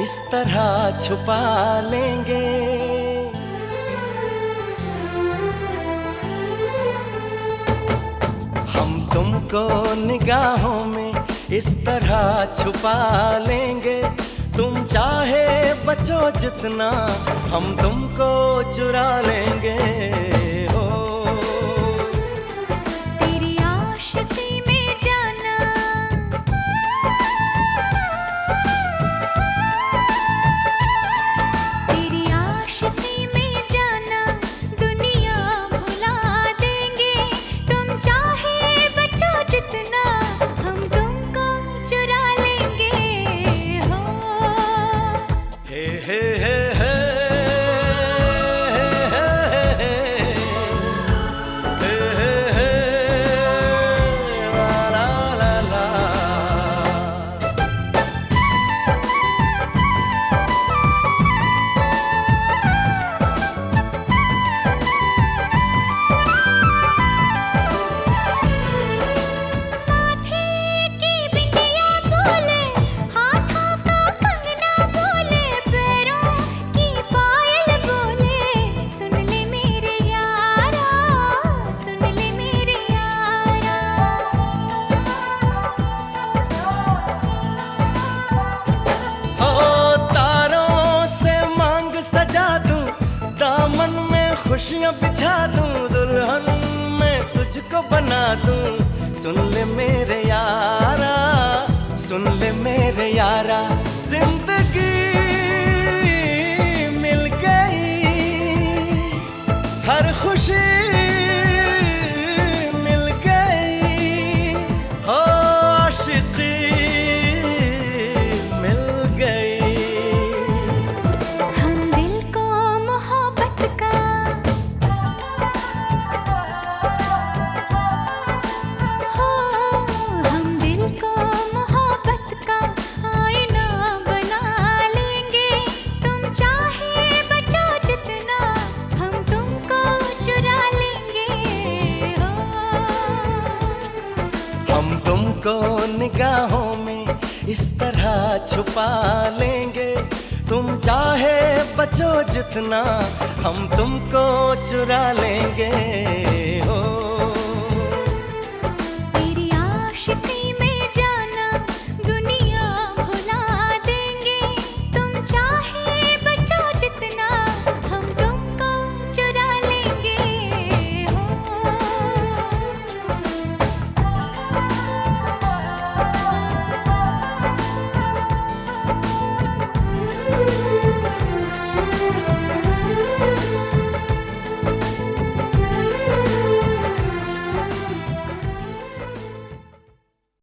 इस तरह छुपा लेंगे। हम तुमको निगाहों में इस तरह छुपा लेंगे। तुम चाहे बचो जितना, हम तुमको चुरा लेंगे। हो तेरी आशिकी में जाना, तेरी आशिकी में जाना, दुनिया भुला देंगे। तुम चाहे बचो जितना, हम तुमको चुरा लेंगे। हो हे हे हे हे खुशियाँ बिछा दूं, दुल्हन मैं तुझको बना दूं। सुन ले मेरे यारा, सुन ले मेरे यारा, जिंदगी मिल गई, हर खुशी मिल गई, हो आशिकी मिल गई। हम दिल को मोहब्बत का, हो हम दिल को मोहब्बत का आईना बना लेंगे। तुम चाहे बचो जितना, हम तुमको चुरा लेंगे। हो हम तुमको निगाहों में इस तरह छुपा लेंगे। तुम चाहे बचो जितना, हम तुमको चुरा लेंगे। हो